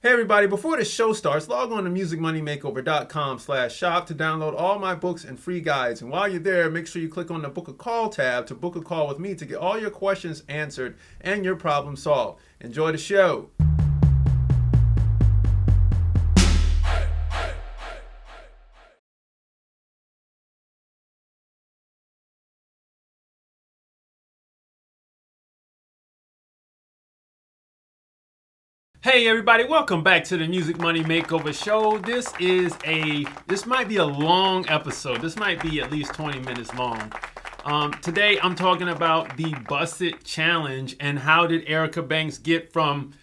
Hey everybody, before the show starts, log on to musicmoneymakeover.com/shop to download all my books and free guides. And while you're there, make sure you click on the Book a Call tab to book a call with me to get all your questions answered and your problem solved. Enjoy the show. Hey everybody, welcome back to the Music Money Makeover Show. This might be a long episode. This might be at least 20 minutes long. Today I'm talking about the Bussit challenge and how did Erica Banks get from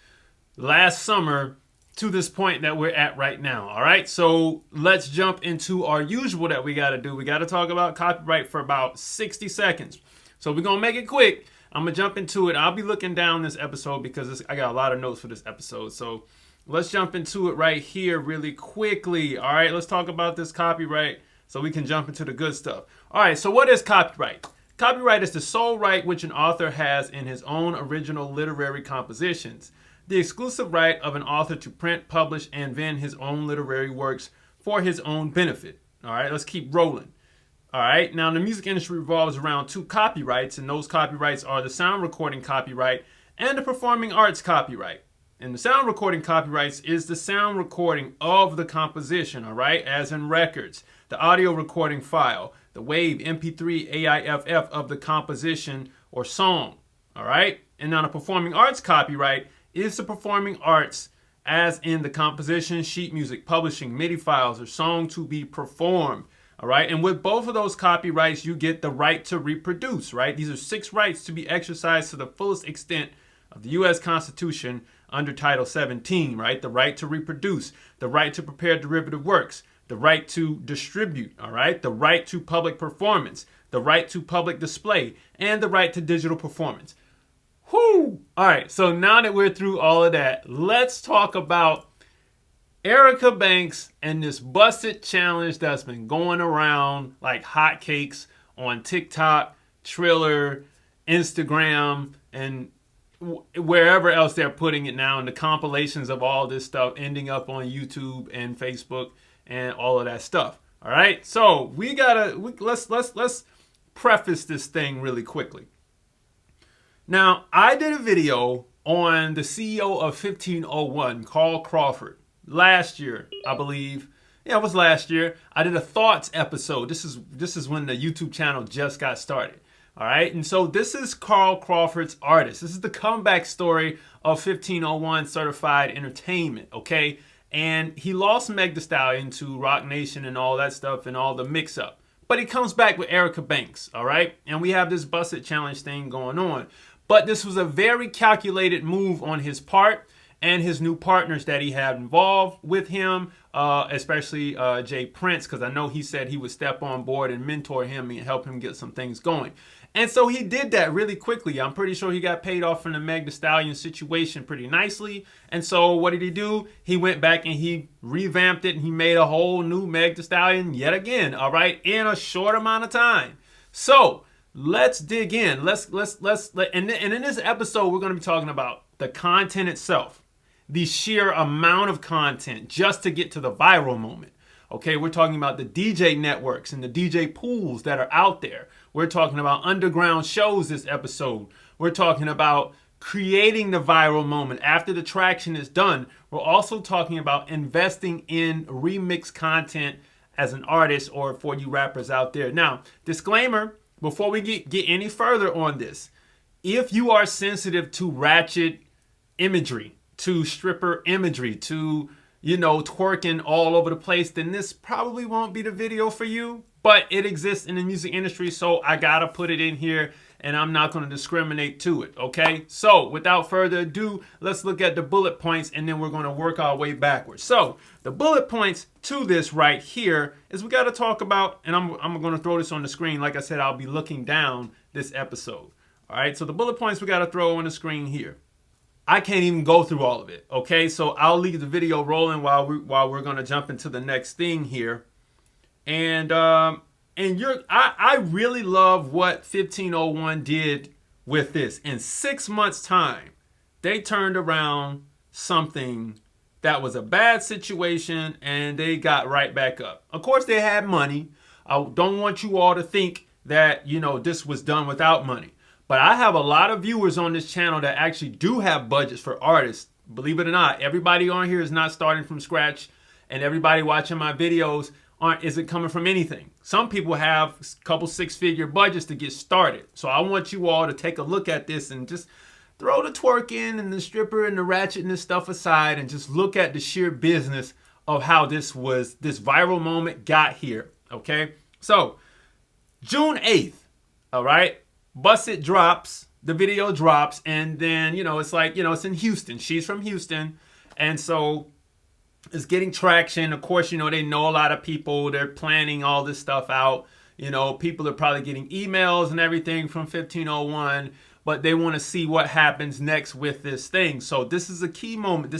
last summer to this point that we're at right now. All right, so let's jump into our usual that we got to do. We got to talk about copyright for about 60 seconds. So we're going to make it quick. I'm going to jump into it. I'll be looking down this episode because I got a lot of notes for this episode. So let's jump into it right here really quickly. All right, let's talk about this copyright so we can jump into the good stuff. All right, so what is copyright? Copyright is the sole right which an author has in his own original literary compositions. The exclusive right of an author to print, publish, and vend his own literary works for his own benefit. All right, let's keep rolling. All right, now the music industry revolves around two copyrights, and those copyrights are the sound recording copyright and the performing arts copyright. And the sound recording copyrights is the sound recording of the composition, all right, as in records, the audio recording file, the WAV, MP3, AIFF of the composition or song, all right? And now the performing arts copyright is the performing arts as in the composition, sheet music, publishing, MIDI files, or song to be performed. All right, and with both of those copyrights, you get the right to reproduce, right? These are 6 rights to be exercised to the fullest extent of the U.S. Constitution under Title 17, right? The right to reproduce, the right to prepare derivative works, the right to distribute, all right? The right to public performance, the right to public display, and the right to digital performance. Whoo! All right, so now that we're through all of that, let's talk about Erica Banks and this Bussit challenge that's been going around like hotcakes on TikTok, Triller, Instagram, and wherever else they're putting it now, and the compilations of all this stuff ending up on YouTube and Facebook and all of that stuff. All right, so let's preface this thing really quickly. Now, I did a video on the CEO of 1501, Carl Crawford. Last year, I believe. Yeah, it was last year. I did a thoughts episode. This is when the YouTube channel just got started. All right. And so this is Carl Crawford's artist. This is the comeback story of 1501 Certified Entertainment. Okay. And he lost Meg Thee Stallion to Roc Nation and all that stuff and all the mix up. But he comes back with Erica Banks. All right. And we have this Bussit challenge thing going on. But this was a very calculated move on his part and his new partners that he had involved with him, especially Jay Prince, because I know he said he would step on board and mentor him and help him get some things going. And so he did that really quickly. I'm pretty sure he got paid off from the Meg Thee Stallion situation pretty nicely. And so what did he do? He went back and he revamped it and he made a whole new Meg Thee Stallion yet again, all right, in a short amount of time. So let's dig in. And in this episode, we're going to be talking about the content itself. The sheer amount of content just to get to the viral moment. Okay, we're talking about the DJ networks and the DJ pools that are out there. We're talking about underground shows this episode. We're talking about creating the viral moment after the traction is done. We're also talking about investing in remix content as an artist or for you rappers out there. Now, disclaimer, before we get any further on this, if you are sensitive to ratchet imagery, to stripper imagery, to, twerking all over the place, then this probably won't be the video for you. But it exists in the music industry, so I gotta put it in here, and I'm not gonna discriminate to it, okay? So, without further ado, let's look at the bullet points, and then we're gonna work our way backwards. So, the bullet points to this right here is we gotta talk about, and I'm gonna throw this on the screen. Like I said, I'll be looking down this episode. All right, so the bullet points we gotta throw on the screen here. I can't even go through all of it, okay? So I'll leave the video rolling while we're gonna jump into the next thing here. And I really love what 1501 did with this. In 6 months' time, they turned around something that was a bad situation, and they got right back up. Of course, they had money. I don't want you all to think that, this was done without money. But I have a lot of viewers on this channel that actually do have budgets for artists. Believe it or not, everybody on here is not starting from scratch, and everybody watching my videos isn't coming from anything. Some people have a couple six-figure budgets to get started. So I want you all to take a look at this and just throw the twerking and the stripper and the ratchet and this stuff aside and just look at the sheer business of how this viral moment got here, okay? So, June 8th, all right? Bussit drops, the video drops, and then, it's like, it's in Houston. She's from Houston, and so it's getting traction. Of course, they know a lot of people. They're planning all this stuff out. People are probably getting emails and everything from 1501, but they want to see what happens next with this thing. So this is a key moment.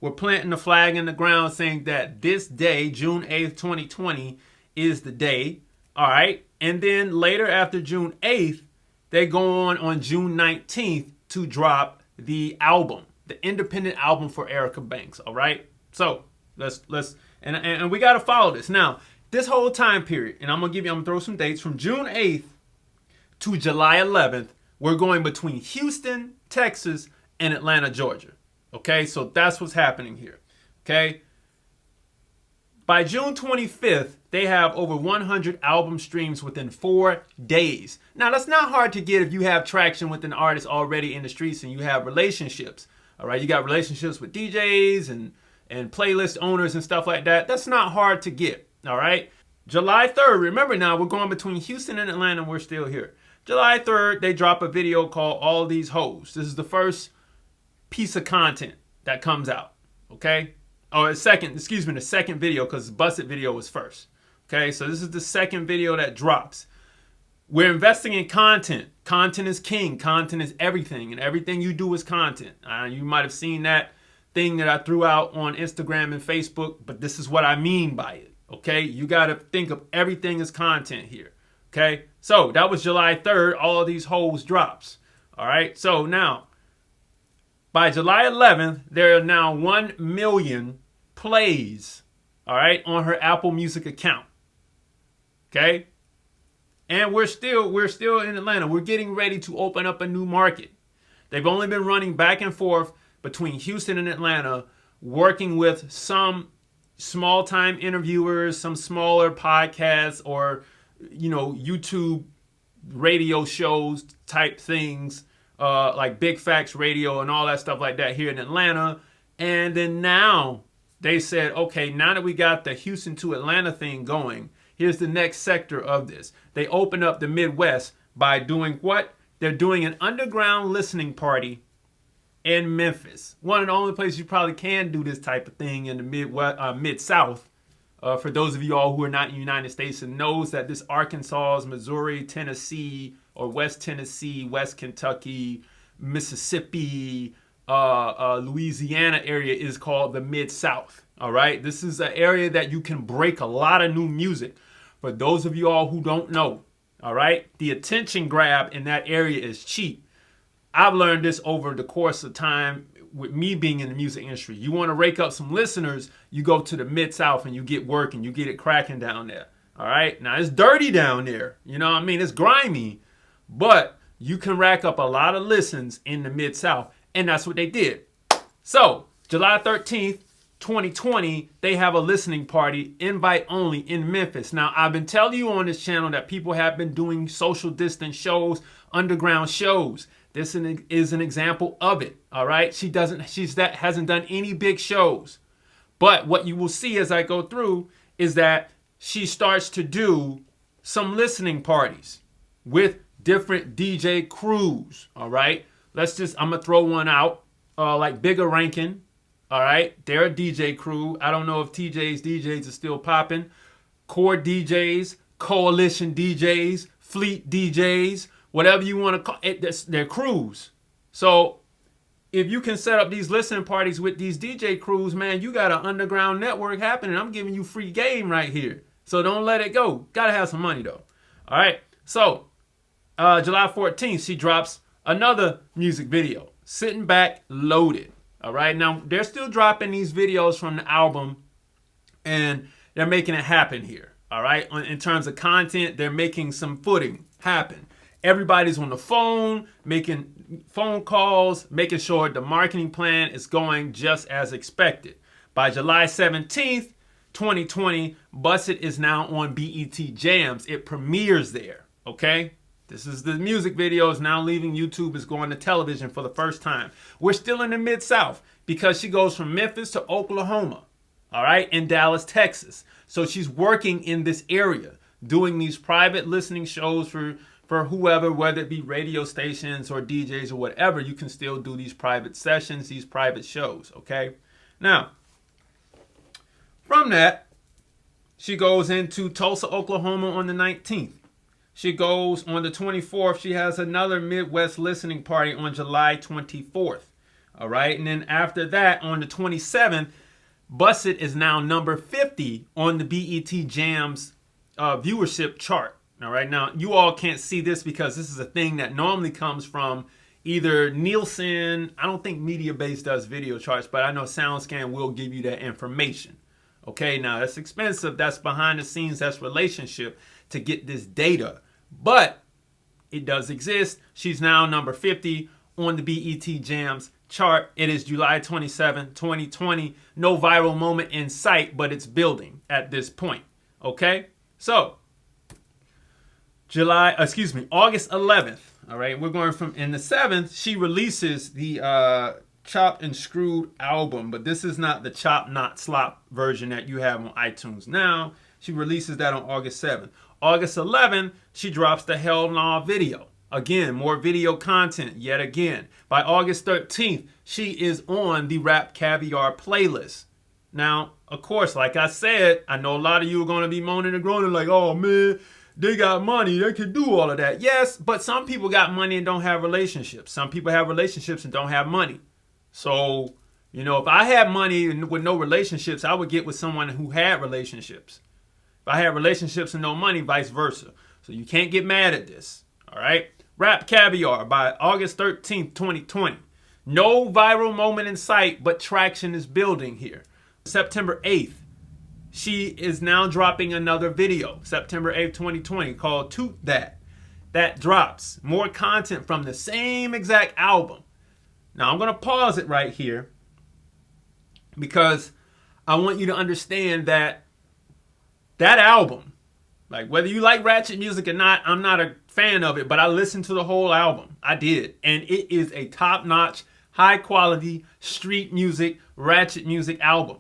We're planting the flag in the ground saying that this day, June 8th, 2020, is the day. All right. And then later after June 8th, they go on June 19th to drop the album, the independent album for Erica Banks. All right. So let's and we got to follow this. Now, this whole time period, and I'm going to throw some dates from June 8th to July 11th. We're going between Houston, Texas, and Atlanta, Georgia. Okay, so that's what's happening here. Okay. By June 25th, they have over 100 album streams within 4 days. Now, that's not hard to get if you have traction with an artist already in the streets and you have relationships. All right, you got relationships with DJs and playlist owners and stuff like that. That's not hard to get. All right. July 3rd, remember now, we're going between Houston and Atlanta, and we're still here. July 3rd, they drop a video called All These Hoes. This is the first piece of content that comes out, okay? Or the second video, because Bussit video was first, okay? So this is the second video that drops. We're investing in content. Content is king. Content is everything, and everything you do is content. You might have seen that thing that I threw out on Instagram and Facebook, but this is what I mean by it, okay? You got to think of everything as content here. Okay, so that was July 3rd. All of these hoes drops. All right, so now by July 11th, there are now 1 million plays. All right, on her Apple Music account. Okay, and we're still in Atlanta. We're getting ready to open up a new market. They've only been running back and forth between Houston and Atlanta, working with some small-time interviewers, some smaller podcasts, or YouTube radio shows type things, like Big Facts Radio and all that stuff like that here in Atlanta. And then now they said, okay, now that we got the Houston to Atlanta thing going, here's the next sector of this. They open up the Midwest by doing what? They're doing an underground listening party in Memphis. One of the only places you probably can do this type of thing in the Mid-South. For those of you all who are not in the United States and knows that this Arkansas, Missouri, Tennessee, or West Tennessee, West Kentucky, Mississippi, Louisiana area is called the Mid-South. All right. This is an area that you can break a lot of new music. For those of you all who don't know, all right, the attention grab in that area is cheap. I've learned this over the course of time with me being in the music industry. You want to rake up some listeners, you go to the Mid-South and you get work and you get it cracking down there. All right. Now, it's dirty down there. You know what I mean? It's grimy, but you can rack up a lot of listens in the Mid-South. And that's what they did. So July 13th, 2020, they have a listening party, invite only, in Memphis. Now, I've been telling you on this channel that people have been doing social distance shows, underground shows. This is an example of it. All right. She hasn't done any big shows. But what you will see as I go through is that she starts to do some listening parties with different DJ crews. All right. I'm going to throw one out, like Bigger Rankin. All right. They're a DJ crew. I don't know if TJ's DJs are still popping. Core DJs, Coalition DJs, Fleet DJs, whatever you want to call it, they're crews. So if you can set up these listening parties with these DJ crews, man, you got an underground network happening. I'm giving you free game right here. So don't let it go. Got to have some money, though. All right. So July 14th, she drops another music video, Sitting Back Loaded. All right. Now, they're still dropping these videos from the album, and they're making it happen here. All right. In terms of content, they're making some footing happen. Everybody's on the phone, making phone calls, making sure the marketing plan is going just as expected. By July 17th, 2020, Bussit is now on BET Jams. It premieres there. Okay. This is the music videos now leaving YouTube, is going to television for the first time. We're still in the Mid-South because she goes from Memphis to Oklahoma, all right, and Dallas, Texas. So she's working in this area, doing these private listening shows for whoever, whether it be radio stations or DJs or whatever. You can still do these private sessions, these private shows, okay? Now, from that, she goes into Tulsa, Oklahoma on the 19th. She goes on the 24th. She has another Midwest listening party on July 24th. All right. And then after that, on the 27th, Bussit is now number 50 on the BET Jams viewership chart. All right. Now, you all can't see this because this is a thing that normally comes from either Nielsen. I don't think MediaBase does video charts, but I know SoundScan will give you that information. Okay. Now, that's expensive. That's behind the scenes. That's relationship to get this data, but it does exist. She's now number 50 on the BET Jams chart. It is July 27, 2020. No viral moment in sight, but it's building at this point. Okay, so August 11th. All right, we're going from in the 7th. She releases the Chopped and Screwed album, but this is not the Chop Not Slop version that you have on iTunes now. She releases that on August 7th. August 11th, she drops the Hell Nah video. Again, more video content yet again. By August 13th, she is on the Rap Caviar playlist. Now, of course, like I said, I know a lot of you are going to be moaning and groaning like, oh man, they got money, they can do all of that. Yes, but some people got money and don't have relationships. Some people have relationships and don't have money. So, you know, if I had money with no relationships, I would get with someone who had relationships. If I had relationships and no money, vice versa. So you can't get mad at this. All right. Rap Caviar by August 13th, 2020. No viral moment in sight, but traction is building here. September 8th, she is now dropping another video. September 8th, 2020, called Toot That. That drops more content from the same exact album. Now I'm going to pause it right here because I want you to understand that album, like whether you like ratchet music or not, I'm not a fan of it, but I listened to the whole album. I did. And it is a top-notch, high-quality, street music, ratchet music album.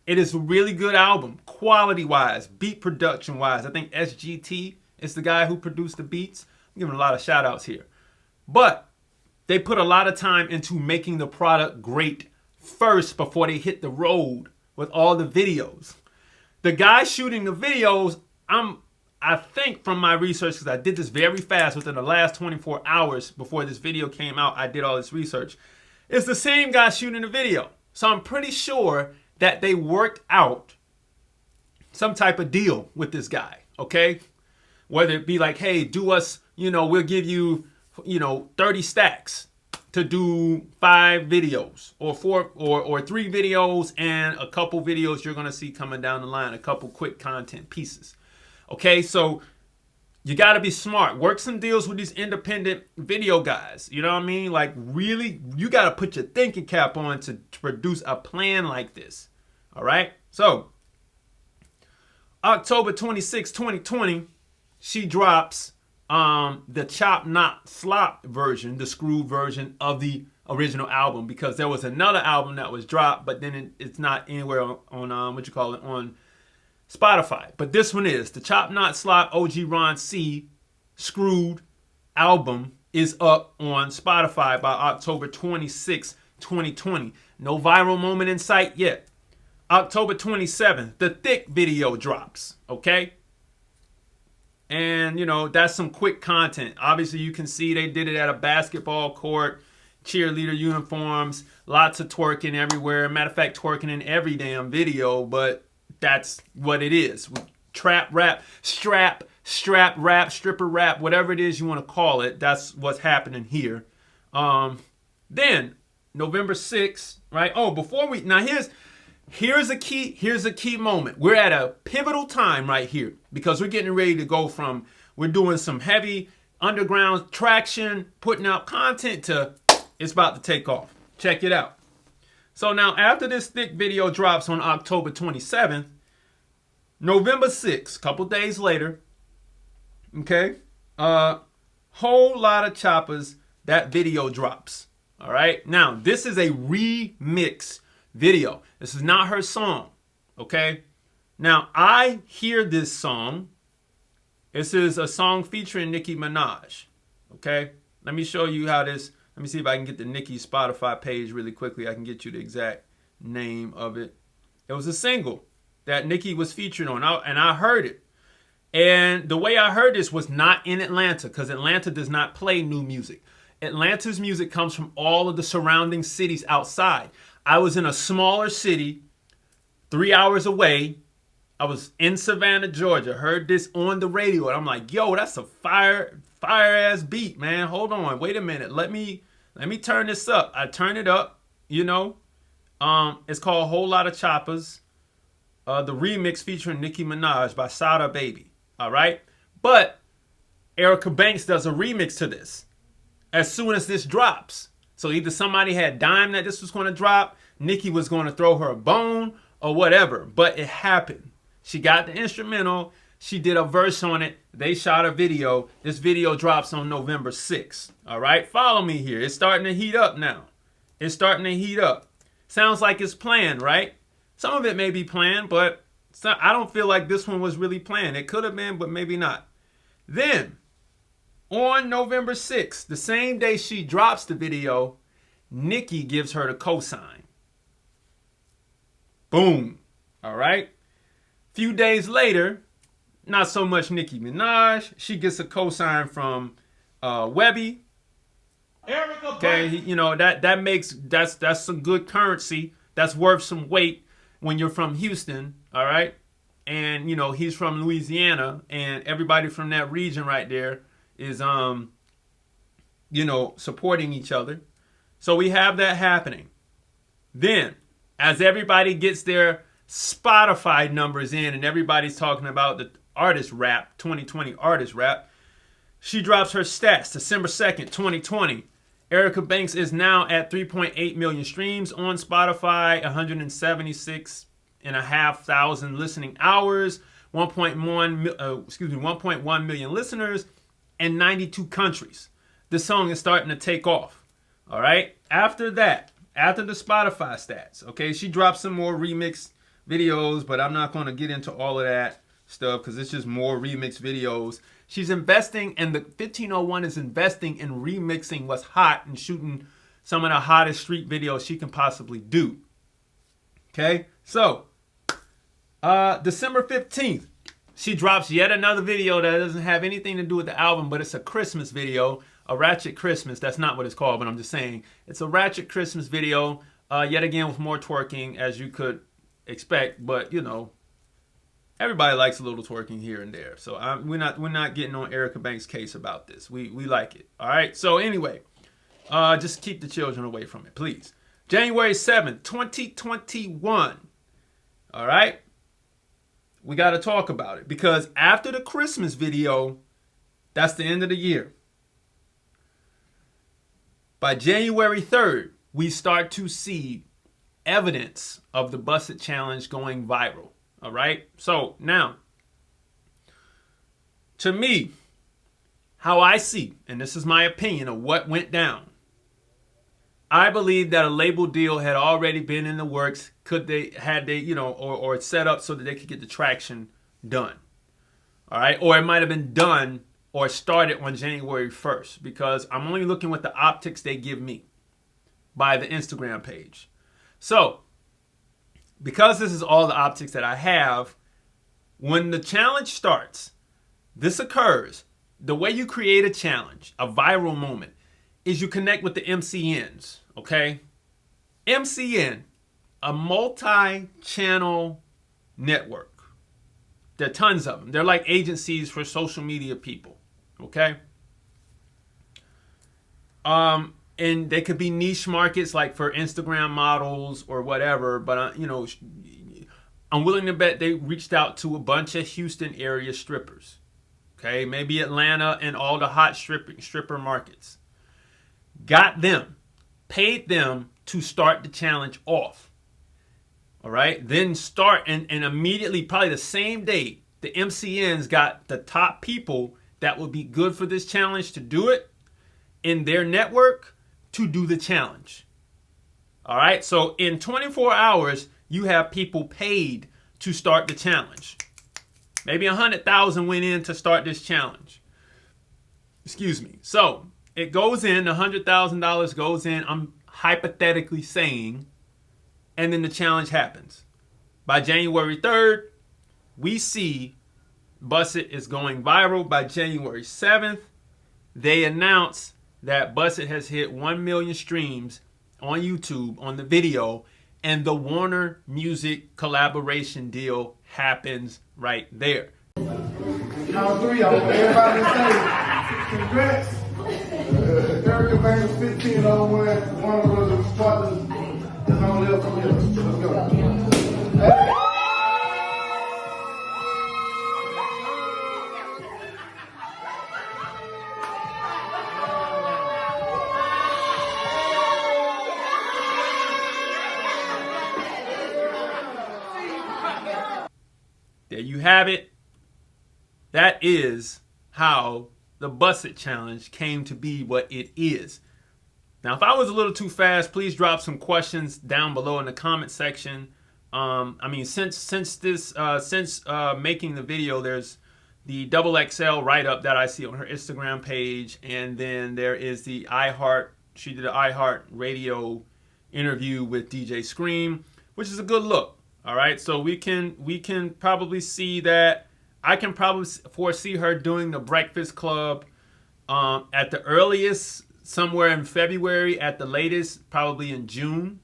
It is a really good album, quality-wise, beat production-wise. I think SGT is the guy who produced the beats. I'm giving a lot of shout-outs here. But they put a lot of time into making the product great first before they hit the road with all the videos. The guy shooting the videos, I think from my research, because I did this very fast within the last 24 hours before this video came out, I did all this research. It's the same guy shooting the video. So I'm pretty sure that they worked out some type of deal with this guy, okay? Whether it be like, hey, do us, we'll give you, 30 stacks to do 5 videos or 4 or 3 videos and a couple videos you're going to see coming down the line, a couple quick content pieces. Okay, so you got to be smart. Work some deals with these independent video guys. You know what I mean? Like really, you got to put your thinking cap on to produce a plan like this. All right? So October 26, 2020, she drops the Chop Not Slop version, the screw version of the original album, because there was another album that was dropped, but then it's not anywhere on on Spotify. But this one is the Chop Not Slop OG Ron C Screwed album is up on Spotify by October 26, 2020. No viral moment in sight yet. October 27th, the Thick video drops, okay? And, that's some quick content. Obviously, you can see they did it at a basketball court, cheerleader uniforms, lots of twerking everywhere. Matter of fact, twerking in every damn video, but that's what it is. Trap rap, strap rap, stripper rap, whatever it is you want to call it. That's what's happening here. Then, November 6th, right? Oh, before we, now here's a key moment. We're at a pivotal time right here because we're getting ready to go from, we're doing some heavy underground traction, putting out content to it's about to take off. Check it out. So now after this thick video drops on October 27th, November 6th, couple days later, okay, whole lot of choppers, that video drops. All right. Now, this is a remix video. This is not her song. Okay. Now, I hear this song. This is a song featuring Nicki Minaj. Okay. Let me show you how this, let me see if I can get the Nicki Spotify page really quickly. I can get you the exact name of it. It was a single that Nicki was featured on, and I heard it. And the way I heard this was not in Atlanta, because Atlanta does not play new music. Atlanta's music comes from all of the surrounding cities outside. I was in a smaller city, 3 hours away. I was in Savannah, Georgia. Heard this on the radio, and I'm like, "Yo, that's a fire ass beat, man. Hold on, wait a minute. Let me turn this up." I turn it up. You know, it's called "Whole Lot of Choppers," the remix featuring Nicki Minaj by Sada Baby. All right, but Erica Banks does a remix to this as soon as this drops. So either somebody had dime that this was going to drop, Nicki was going to throw her a bone or whatever, but it happened. She got the instrumental, she did a verse on it, they shot a video. This video drops on November 6th. All right, follow me here. It's starting to heat up now. It's starting to heat up. Sounds like it's planned, right? Some of it may be planned, but I don't feel like this one was really planned. It could have been, but maybe not. Then, on November 6th, the same day she drops the video, Nicki gives her the cosign. Boom. All right. Few days later, not so much Nicki Minaj. She gets a cosign from Webby. Okay, you know that's some good currency. That's worth some weight when you're from Houston. All right, and you know he's from Louisiana, and everybody from that region right there is you know, supporting each other. So we have that happening. Then, as everybody gets their Spotify numbers in and everybody's talking about the artist rap, 2020 artist rap, she drops her stats. December 2nd, 2020. Erica Banks is now at 3.8 million streams on Spotify, 176,500 listening hours, 1.1 million listeners, and 92 countries. This song is starting to take off. All right. After that, after the Spotify stats, okay, she dropped some more remix videos, but I'm not going to get into all of that stuff because it's just more remix videos. She's investing, and the 1501 is investing in remixing what's hot and shooting some of the hottest street videos she can possibly do. Okay. So, December 15th, she drops yet another video that doesn't have anything to do with the album, but it's a Christmas video, a Ratchet Christmas. That's not what it's called, but I'm just saying it's a Ratchet Christmas video, yet again with more twerking, as you could expect. But you know, everybody likes a little twerking here and there, so we're not getting on Erica Banks' case about this. We like it. All right. So anyway, just keep the children away from it, please. January 7th, 2021. All right. We got to talk about it because after the Christmas video, that's the end of the year. By January 3rd, we start to see evidence of the Bussit challenge going viral. All right. So now, to me, how I see, and this is my opinion of what went down, I believe that a label deal had already been in the works. Had they, you know, or it's set up so that they could get the traction done. All right. Or it might have been done or started on January 1st because I'm only looking with the optics they give me by the Instagram page. So, because this is all the optics that I have, when the challenge starts, this occurs. The way you create a challenge, a viral moment, is you connect with the MCNs, okay? MCN, a multi-channel network. There are tons of them. They're like agencies for social media people, okay? And they could be niche markets like for Instagram models or whatever. But, I'm willing to bet they reached out to a bunch of Houston area strippers. Okay, maybe Atlanta and all the hot stripper markets. Got them, paid them to start the challenge off. All right, then start and immediately, probably the same day, the MCNs got the top people that would be good for this challenge to do it in their network to do the challenge. All right, so in 24 hours, you have people paid to start the challenge. Maybe 100,000 went in to start this challenge. Excuse me. So it goes in, $100,000 goes in, I'm hypothetically saying, and then the challenge happens. By January 3rd, we see Bussit is going viral. By January 7th, they announce that Bussit has hit 1 million streams on YouTube on the video, and the Warner Music collaboration deal happens right there. Count three, I want everybody to say congrats. Erica Banks 15 over one of the starters is on there from here. Let's go. Hey. There you have it. That is how the Bussit Challenge came to be what it is. Now, if I was a little too fast, please drop some questions down below in the comment section. Since making the video, there's the XXL write-up that I see on her Instagram page, and then there is the she did an iHeart Radio interview with DJ Scream, which is a good look. All right, so we can probably see that. I can probably foresee her doing the Breakfast Club at the earliest, somewhere in February, at the latest, probably in June,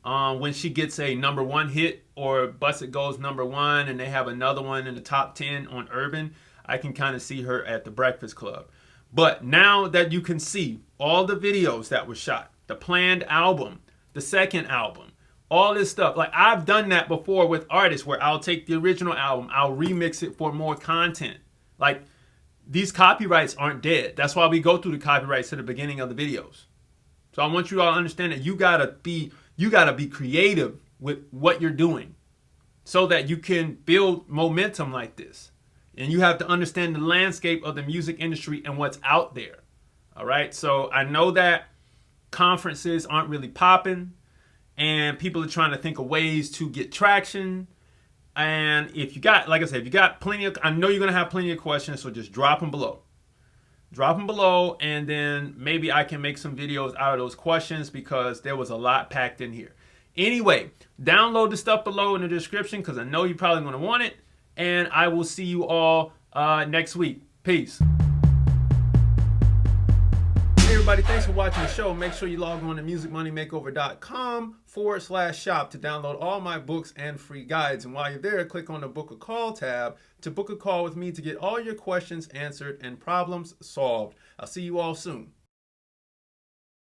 when she gets a #1 hit, or Bussit goes #1 and they have another one in the top 10 on Urban. I can kind of see her at the Breakfast Club. But now that you can see all the videos that were shot, the planned album, the second album, all this stuff. Like, I've done that before with artists where I'll take the original album, I'll remix it for more content. Like, these copyrights aren't dead. That's why we go through the copyrights at the beginning of the videos. So I want you all to understand that you gotta be creative with what you're doing so that you can build momentum like this. And you have to understand the landscape of the music industry and what's out there. All right. So I know that conferences aren't really popping, and people are trying to think of ways to get traction. And if you got, like I said, if you got plenty of, I know you're going to have plenty of questions, so just drop them below. Drop them below, and then maybe I can make some videos out of those questions, because there was a lot packed in here. Anyway, download the stuff below in the description, because I know you're probably going to want it. And I will see you all next week. Peace. Everybody, thanks for watching the show. Make sure you log on to musicmoneymakeover.com/shop to download all my books and free guides. And while you're there, click on the Book a Call tab to book a call with me to get all your questions answered and problems solved. I'll see you all soon.